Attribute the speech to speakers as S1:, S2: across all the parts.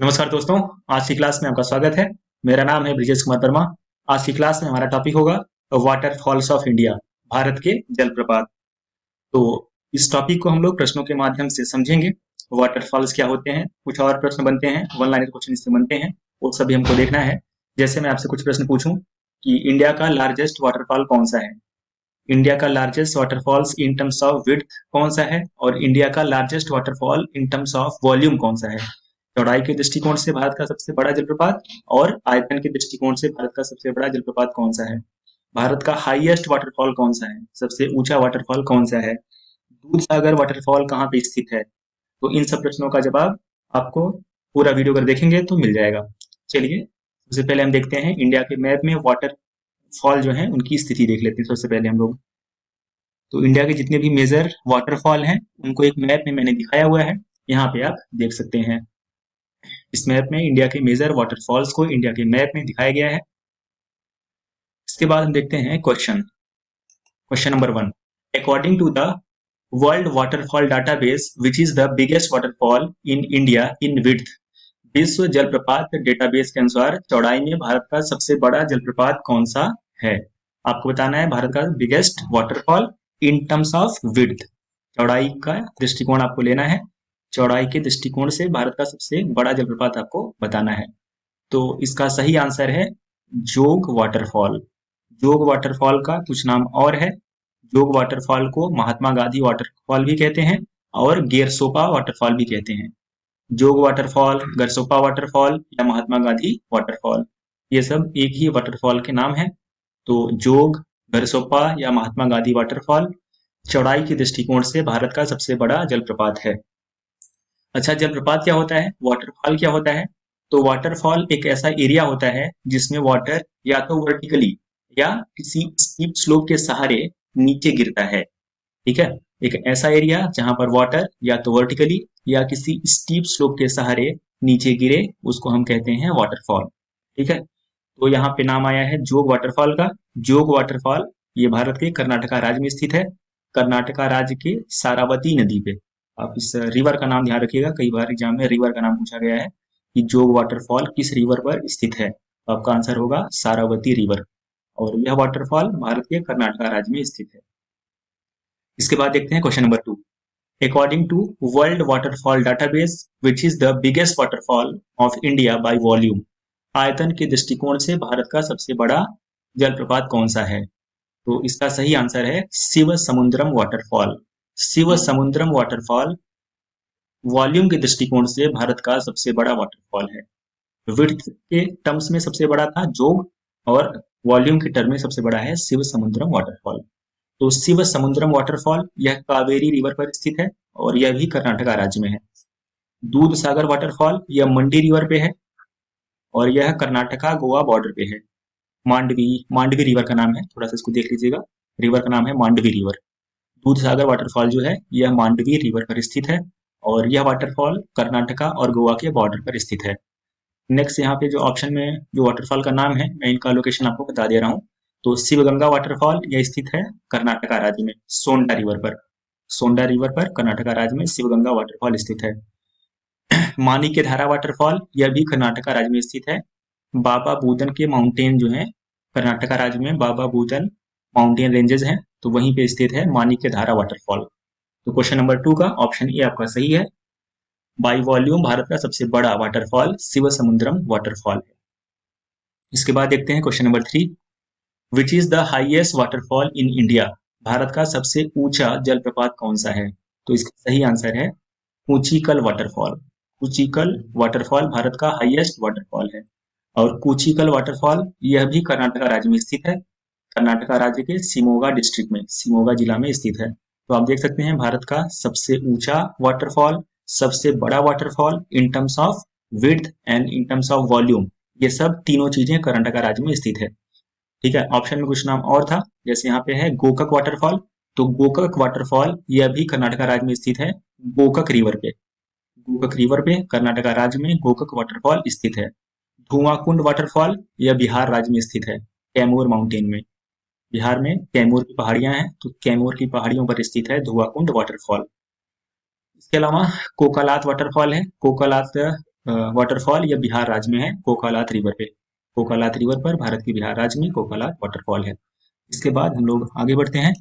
S1: नमस्कार दोस्तों। आज की क्लास में आपका स्वागत है। मेरा नाम है ब्रिजेश कुमार वर्मा। आज की क्लास में हमारा टॉपिक होगा वाटरफॉल्स ऑफ इंडिया, भारत के जलप्रपात। तो इस टॉपिक को हम लोग प्रश्नों के माध्यम से समझेंगे। वाटरफॉल्स क्या होते हैं, कुछ और प्रश्न बनते हैं, वन लाइनर क्वेश्चन इससे बनते हैं, वो सभी हमको देखना है। जैसे मैं आपसे कुछ प्रश्न पूछूं कि इंडिया का लार्जेस्ट वाटरफॉल कौन सा है, इंडिया का largest waterfalls in terms of width कौन सा है, और इंडिया का largest waterfall in terms of volume कौन सा है। चौड़ाई के दृष्टिकोण से भारत का सबसे बड़ा जलप्रपात और आयतन के दृष्टिकोण से भारत का सबसे बड़ा जलप्रपात कौन सा है। भारत का हाईएस्ट वाटरफॉल कौन सा है, सबसे ऊंचा वाटरफॉल कौन सा है। दूध सागर वाटरफॉल कहाँ पे स्थित है। तो इन सब प्रश्नों का जवाब आपको पूरा वीडियो अगर देखेंगे तो मिल जाएगा। चलिए सबसे पहले हम देखते हैं इंडिया के मैप में वाटरफॉल जो है उनकी स्थिति देख लेते हैं। सबसे पहले हम लोग तो इंडिया के जितने भी मेजर वाटरफॉल हैं उनको एक मैप में मैंने दिखाया हुआ है, यहाँ पे आप देख सकते हैं। इस मैप में इंडिया के मेजर वाटरफॉल्स को इंडिया के मैप में दिखाया गया है। इसके बाद हम देखते हैं question number 1। According to the world waterfall database which is the biggest waterfall in India in width. विश्व जलप्रपात डेटाबेस के अनुसार चौड़ाई में भारत का सबसे बड़ा जलप्रपात कौन सा है। आपको बताना है भारत का biggest waterfall in terms of width, चौड़ाई का दृष्टिकोण आपको लेना है। चौड़ाई के दृष्टिकोण से भारत का सबसे बड़ा जलप्रपात आपको बताना है। तो इसका सही आंसर है जोग वाटरफॉल। जोग वाटरफॉल का कुछ नाम और है। जोग वाटरफॉल को महात्मा गांधी वाटरफॉल भी कहते हैं और गेरसोपा वाटरफॉल भी कहते हैं। जोग वाटरफॉल, गरसोपा वाटरफॉल या महात्मा गांधी वाटरफॉल, ये सब एक ही वाटरफॉल के नाम है। तो जोग, गरसोपा या महात्मा गांधी वाटरफॉल चौड़ाई के दृष्टिकोण से भारत का सबसे बड़ा जलप्रपात है। अच्छा, जलप्रपात क्या होता है, वाटरफॉल क्या होता है। तो वाटरफॉल एक ऐसा एरिया होता है जिसमें वाटर या तो वर्टिकली या किसी स्टीप स्लोप के सहारे नीचे गिरता है। ठीक है, एक ऐसा एरिया जहां पर वाटर या तो वर्टिकली या किसी स्टीप स्लोप के सहारे नीचे गिरे उसको हम कहते हैं वाटरफॉल। ठीक है, तो यहाँ पे नाम आया है जोग वाटरफॉल का। जोग वाटरफॉल ये भारत के कर्नाटका राज्य में स्थित है। कर्नाटका राज्य के सारावती नदी पे। आप इस रिवर का नाम ध्यान रखिएगा, कई बार एग्जाम में रिवर का नाम पूछा गया है कि जोग वाटरफॉल किस रिवर पर स्थित है। तो आपका आंसर होगा सारावती रिवर, और यह वाटरफॉल भारत के कर्नाटका राज्य में स्थित है। इसके बाद देखते हैं question number 2। According to world waterfall database which is the biggest waterfall of India by volume. आयतन के दृष्टिकोण से भारत का सबसे बड़ा जलप्रपात कौन सा है। तो इसका सही आंसर है शिव समुद्रम वाटरफॉल। शिव समुद्रम वाटरफॉल वॉल्यूम के दृष्टिकोण से भारत का सबसे बड़ा वाटरफॉल है। विड्थ के टर्म्स में सबसे बड़ा था जोग, और वॉल्यूम के टर्म में सबसे बड़ा है शिव समुद्रम वाटरफॉल। तो शिव समुद्रम वाटरफॉल यह कावेरी रिवर पर स्थित है और यह भी कर्नाटका राज्य में है। दूध सागर वाटरफॉल यह मंडी रिवर पे है और यह कर्नाटका गोवा बॉर्डर पे है। मांडवी मांडवी रिवर का नाम है, थोड़ा सा इसको देख लीजिएगा। रिवर का नाम है मांडवी रिवर। दूध सागर वाटरफॉल जो है यह मांडवी रिवर पर स्थित है और यह वाटरफॉल कर्नाटका और गोवा के बॉर्डर पर स्थित है। नेक्स्ट यहाँ पे जो ऑप्शन में जो वाटरफॉल का नाम है मैं इनका लोकेशन आपको बता दे रहा हूँ। तो शिवगंगा वाटरफॉल यह स्थित है कर्नाटका राज्य में सोंडा रिवर पर। सोंडा रिवर पर कर्नाटका राज्य में शिवगंगा वाटरफॉल स्थित है। माणिक्य धारा वाटरफॉल यह भी कर्नाटका राज्य में स्थित है। बाबा बूदन के माउंटेन जो है कर्नाटका राज्य में बाबा बूदन माउंटेन रेंजेस हैं, तो वहीं पे स्थित है माणिक्य धारा वाटरफॉल। तो क्वेश्चन नंबर 2 का ऑप्शन ए आपका सही है। बाई वॉल्यूम भारत का सबसे बड़ा वाटरफॉल शिव समुद्रम वाटरफॉल है। इसके बाद देखते हैं question number 3। Which is the highest waterfall in India. Bharat का सबसे ऊंचा जलप्रपात कौन सा है। तो इसका सही आंसर है कूचिकल वाटरफॉल। कूचिकल वाटरफॉल भारत का हाईएस्ट वाटरफॉल है और कूचिकल वाटरफॉल यह भी कर्नाटका राज्य में स्थित है। कर्नाटका राज्य के शिमोगा डिस्ट्रिक्ट में, शिमोगा जिला में स्थित है। तो आप देख सकते हैं भारत का सबसे ऊंचा वाटरफॉल, सबसे बड़ा waterfall in terms of width and in terms of volume, ये सब तीनों चीजें कर्नाटका राज्य में स्थित है। ठीक है, ऑप्शन में कुछ नाम और था, जैसे यहाँ पे है गोकक वाटरफॉल। तो गोकक वाटरफॉल यह भी कर्नाटका राज्य में स्थित है, गोकक रिवर पे। गोकक रिवर पे कर्नाटका राज्य में गोकक वाटरफॉल स्थित है। धुआंकुंड वाटरफॉल यह बिहार राज्य में स्थित है, कैमूर माउंटेन में। बिहार में कैमूर की पहाड़ियां हैं, तो कैमूर की पहाड़ियों पर स्थित है धुआंकुंड वाटरफॉल। इसके अलावा कोकालात वाटरफॉल है। कोकालात वाटरफॉल यह बिहार राज्य में है, कोकालात रिवर पे। कोकालात रिवर पर भारत के बिहार राज्य में कोकालात वाटरफॉल है। इसके बाद हम लोग आगे बढ़ते हैं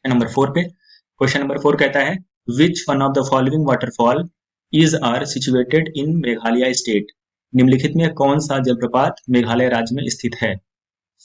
S1: नंबर 4 पे। क्वेश्चन नंबर 4 कहता है which one of the following waterfall is are situated in Meghalaya state. निम्नलिखित में कौन सा जलप्रपात मेघालय राज्य में स्थित है?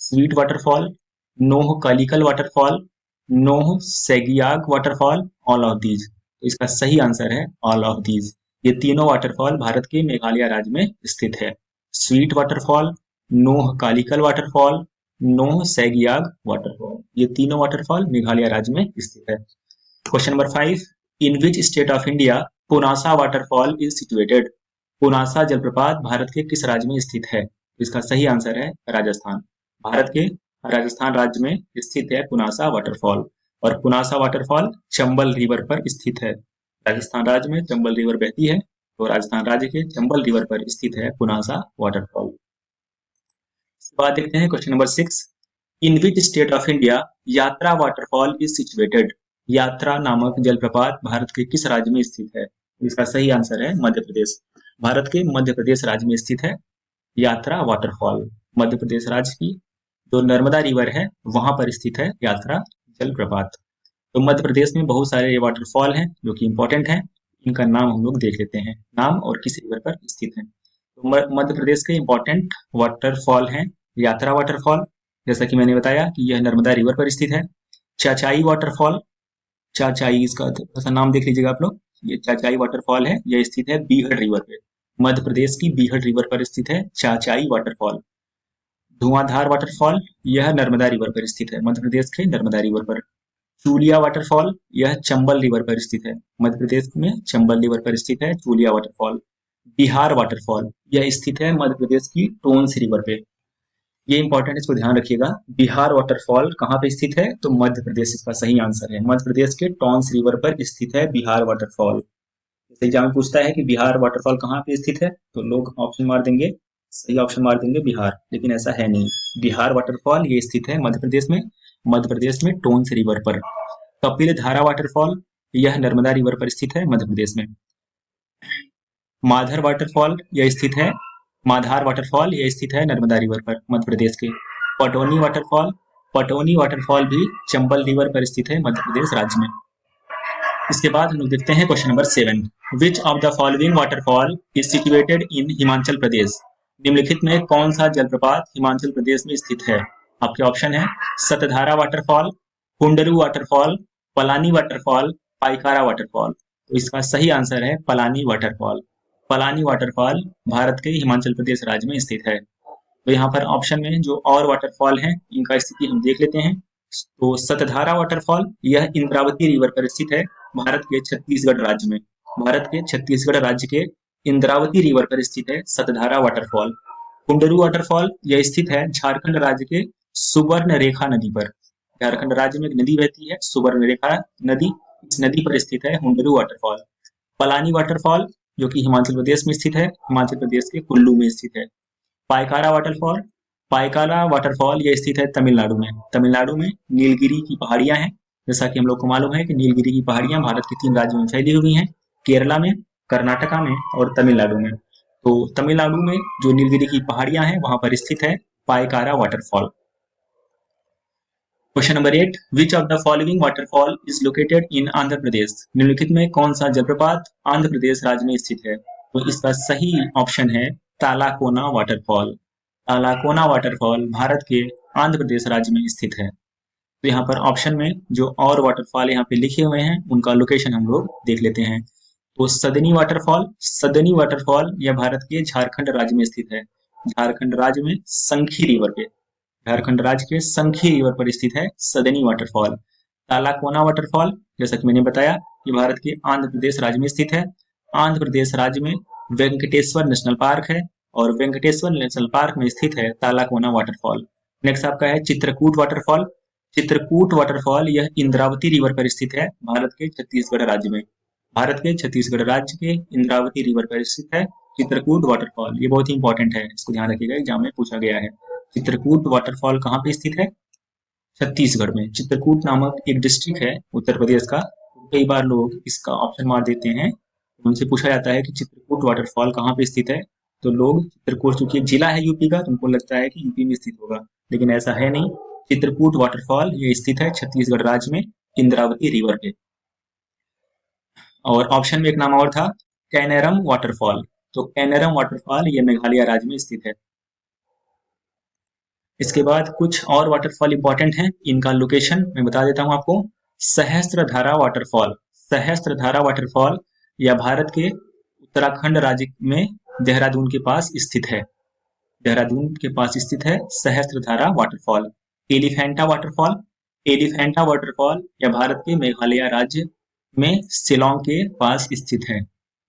S1: Sweet waterfall, Nohkalikai waterfall, नोह सेगियाग वाटरफॉल, ऑल ऑफ दीज। तो इसका सही आंसर है ऑल ऑफ दीज। ये तीनों वाटरफॉल भारत के मेघालय राज्य में स्थित है। Sweet waterfall, Nohkalikai waterfall, नोह सेगियाग वाटरफॉल, ये तीनों वाटरफॉल मेघालय राज्य में स्थित है। Question number 5, in which state of India Punasa waterfall is situated. Punasa जलप्रपात भारत के किस राज्य में स्थित है? इसका सही आंसर है राजस्थान। भारत के राजस्थान राज्य में स्थित है पुनासा वाटरफॉल, और पुनासा वाटरफॉल चंबल रिवर पर स्थित है। राजस्थान राज्य में चंबल रिवर बहती है, तो राजस्थान राज्य के चंबल रिवर पर स्थित है पुनासा वाटरफॉल। इसके बाद देखते हैं question number 6, in which state of India यात्रा वाटरफॉल इज सिचुएटेड। यात्रा नामक जलप्रपात भारत के किस राज्य में स्थित है? इसका सही आंसर है मध्य प्रदेश। भारत के मध्य प्रदेश राज्य में स्थित है यात्रा वाटरफॉल। मध्य प्रदेश राज्य की जो नर्मदा रिवर है वहां पर स्थित है यात्रा जलप्रपात। तो मध्य प्रदेश में बहुत सारे वाटरफॉल हैं जो कि इंपॉर्टेंट हैं, इनका नाम हम लोग देख लेते हैं, नाम और किस रिवर पर स्थित है। तो मध्य प्रदेश के इंपॉर्टेंट वाटरफॉल हैं यात्रा वाटरफॉल, जैसा कि मैंने बताया कि यह नर्मदा रिवर पर स्थित है। चाचाई वाटरफॉल, चाचाई इसका थोड़ा सा नाम देख लीजिएगा आप लोग, ये चाचाई वाटरफॉल है, यह स्थित है बीहड़ रिवर पे। मध्य प्रदेश की बीहड़ रिवर पर स्थित है चाचाई वाटरफॉल। धुआंधार वाटरफॉल, यह नर्मदा रिवर पर स्थित है, मध्य प्रदेश के नर्मदा रिवर पर। चूलिया वाटरफॉल, यह चंबल रिवर पर स्थित है, मध्य प्रदेश में चंबल रिवर पर स्थित है चूलिया वाटरफॉल। बिहार वाटरफॉल, यह स्थित है मध्य प्रदेश की टोंस रिवर पे। ये इंपॉर्टेंट, इसको ध्यान रखिएगा। बिहार वाटरफॉल कहाँ पे स्थित है? तो मध्य प्रदेश इसका सही आंसर है। मध्य प्रदेश के टॉन्स रिवर पर स्थित है बिहार वाटरफॉल। जैसे एग्जाम में पूछता है कि बिहार वाटरफॉल कहाँ पे स्थित है, तो लोग ऑप्शन मार देंगे, सही ऑप्शन मार देंगे बिहार, लेकिन ऐसा है नहीं। बिहार वाटरफॉल ये स्थित है मध्य प्रदेश में, मध्य प्रदेश में टोंस रिवर पर। कपिल धारा वाटरफॉल, यह नर्मदा रिवर पर स्थित है मध्य प्रदेश में। माधर वाटरफॉल यह स्थित है, माधार वाटरफॉल यह स्थित है नर्मदा रिवर पर मध्य प्रदेश के। पटौनी वाटरफॉल, पटौनी वाटरफॉल भी चंबल रिवर पर स्थित है मध्य प्रदेश राज्य में। इसके बाद हम लोग देखते हैं question number 7, which of the following waterfall is situated in Himachal Pradesh. निम्नलिखित में कौन सा जलप्रपात हिमाचल प्रदेश में स्थित है? आपके ऑप्शन है Satdhara waterfall, Kundru waterfall, Palani waterfall, Pykara waterfall. तो इसका सही आंसर है पलानी वाटरफॉल। पलानी वाटरफॉल भारत के हिमाचल प्रदेश राज्य में स्थित है। तो यहाँ पर ऑप्शन में जो और वाटरफॉल हैं इनका स्थिति हम देख लेते हैं। तो सतधारा वाटरफॉल यह इंद्रावती रिवर पर स्थित है भारत के छत्तीसगढ़ राज्य में। भारत के छत्तीसगढ़ राज्य के इंद्रावती रिवर पर स्थित है सतधारा वाटरफॉल। कुंडरू वाटरफॉल यह स्थित है झारखंड राज्य के सुवर्ण रेखा नदी पर। झारखंड राज्य में एक नदी बहती है सुवर्ण रेखा नदी, इस नदी पर स्थित है कुंडरू वाटरफॉल। पलानी वाटरफॉल जो कि हिमाचल प्रदेश में स्थित है, हिमाचल प्रदेश के कुल्लू में स्थित है। पाइकारा वाटरफॉल, पाइकारा वाटरफॉल यह स्थित है तमिलनाडु में। तमिलनाडु में नीलगिरी की पहाड़ियां हैं, जैसा कि हम लोग को मालूम है कि नीलगिरी की पहाड़ियां भारत के 3 राज्यों में फैली हुई हैं, केरला में, कर्नाटका में और तमिलनाडु में। तो तमिलनाडु में जो नीलगिरी की पहाड़ियां हैं वहां पर स्थित है Pykara waterfall. Question number 8, which of the following waterfall is located in Andhra Pradesh. निम्नलिखित में कौन सा जलप्रपात आंध्र प्रदेश राज्य में स्थित है? तो इसका सही ऑप्शन है तालाकोना वाटरफॉल। तालाकोना वाटरफॉल भारत के आंध्र प्रदेश राज्य में स्थित है। तो यहाँ पर ऑप्शन में जो और वाटरफॉल यहाँ पे लिखे हुए हैं उनका लोकेशन हम लोग देख लेते हैं। तो सदनी वाटरफॉल, सदनी वाटरफॉल यह भारत के झारखंड राज्य में स्थित है। झारखंड राज्य में संखी रिवर पे, झारखंड राज्य के संखी रिवर पर स्थित है सदनी वाटरफॉल। तालाकोना वाटरफॉल जैसा कि मैंने बताया कि भारत के आंध्र प्रदेश राज्य में स्थित है। आंध्र प्रदेश राज्य में वेंकटेश्वर नेशनल पार्क है और वेंकटेश्वर नेशनल पार्क में स्थित है तालाकोना वाटरफॉल। नेक्स्ट आपका है चित्रकूट वाटरफॉल। चित्रकूट वाटरफॉल यह इंद्रावती रिवर पर स्थित है भारत के छत्तीसगढ़ राज्य में। भारत के छत्तीसगढ़ राज्य के इंद्रावती रिवर पर स्थित है चित्रकूट वाटरफॉल। ये बहुत ही इंपॉर्टेंट है, इसको ध्यान रखिएगा, एग्जाम में पूछा गया है। चित्रकूट वाटरफॉल कहाँ पे स्थित है? छत्तीसगढ़ में। चित्रकूट नामक एक डिस्ट्रिक्ट है उत्तर प्रदेश का। कई बार लोग इसका ऑप्शन मार देते हैं, उनसे पूछा जाता है कि चित्रकूट वाटरफॉल कहाँ पे स्थित है, तो लोग चित्रकूट, चूंकि एक जिला है यूपी का, तो उनको लगता है कि यूपी में स्थित होगा, लेकिन ऐसा है नहीं। चित्रकूट वाटरफॉल ये स्थित है छत्तीसगढ़ राज्य में, इंद्रावती रिवर पे। और ऑप्शन में एक नाम और था, कैनेरम वाटरफॉल। तो कैनेरम वाटरफॉल ये मेघालय राज्य में स्थित है। इसके बाद कुछ और वाटरफॉल इंपॉर्टेंट हैं, इनका लोकेशन मैं बता देता हूं आपको। सहस्त्रधारा वाटरफॉल, सहस्त्रधारा वाटरफॉल यह भारत के उत्तराखंड राज्य में देहरादून के पास स्थित है। देहरादून के पास स्थित है Sahastradhara waterfall. Elephanta waterfall, Elephanta waterfall यह भारत के मेघालय राज्य में शिलोंग के पास स्थित है।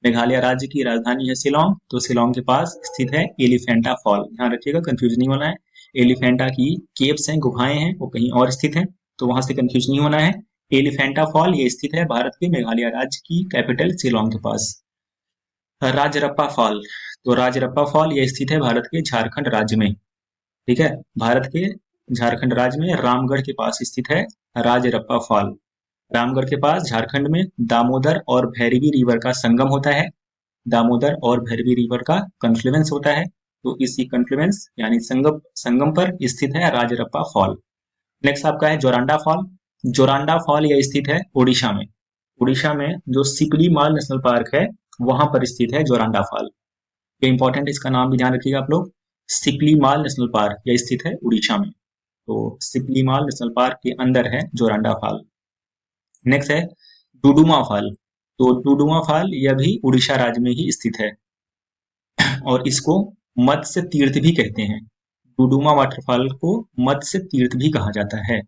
S1: मेघालय राज्य की राजधानी है शिलोंग, तो शिलोंग के पास स्थित है एलिफेंटा फॉल। ध्यान रखिएगा, कंफ्यूज नहीं होना है। एलिफेंटा की केव्स हैं, गुफाएं हैं, वो कहीं और स्थित हैं, तो वहां से कंफ्यूज नहीं होना है। एलिफेंटा फॉल ये स्थित है भारत के मेघालय राज्य की कैपिटल शिलोंग के पास। राजरप्पा फॉल, तो राजरप्पा फॉल ये स्थित है भारत के झारखंड राज्य में। ठीक है, भारत के झारखंड राज्य में रामगढ़ के पास स्थित है राजरप्पा फॉल। रामगढ़ के पास झारखंड में दामोदर और भैरवी रिवर का संगम होता है। दामोदर और भैरवी रिवर का कन्फ्लुएंस होता है, तो इसी कन्फ्लुएंस यानी संगम संगम पर स्थित है राजरप्पा फॉल। नेक्स्ट आपका है जोरांडा फॉल। जोरांडा फॉल यह स्थित है उड़ीसा में। उड़ीसा में जो सिपली माल नेशनल पार्क है वहां पर स्थित है जोरांडा फॉल। ये इंपॉर्टेंट, इसका नाम भी ध्यान रखिएगा आप लोग। सिपली माल नेशनल पार्क यह स्थित है उड़ीसा में, तो सिपली माल नेशनल पार्क के अंदर है जोरांडा फॉल। नेक्स्ट है डुडुमा फॉल। तो डुडुमा फॉल यह भी उड़ीसा राज्य में ही स्थित है और इसको मत्स्य तीर्थ भी कहते हैं। डुडुमा वाटरफॉल को मत्स्य तीर्थ भी कहा जाता है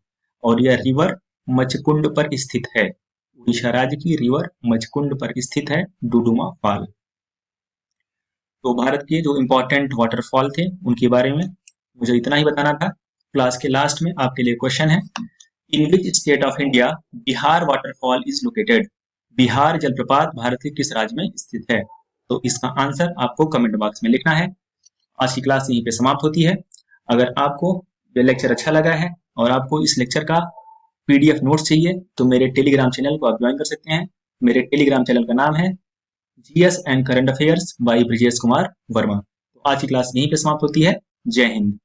S1: और यह रिवर मचकुंड पर स्थित है। उड़ीसा राज्य की रिवर मचकुंड पर स्थित है डुडुमा फॉल। तो भारत के जो इम्पोर्टेंट वाटरफॉल थे उनके बारे में मुझे इतना ही बताना था। क्लास के लास्ट में आपके लिए क्वेश्चन है, in which state of India Bihar waterfall is located. Bihar जलप्रपात भारत के किस राज्य में स्थित है? तो इसका आंसर आपको कमेंट बॉक्स में लिखना है। आज की क्लास यहीं पे समाप्त होती है। अगर आपको ये लेक्चर अच्छा लगा है और आपको इस लेक्चर का पीडीएफ नोट्स चाहिए तो मेरे टेलीग्राम चैनल को आप ज्वाइन कर सकते हैं। मेरे टेलीग्राम चैनल का नाम है GS and current affairs by Brijesh Kumar Verma. तो आज की क्लास यहीं पे समाप्त होती है। जय हिंद।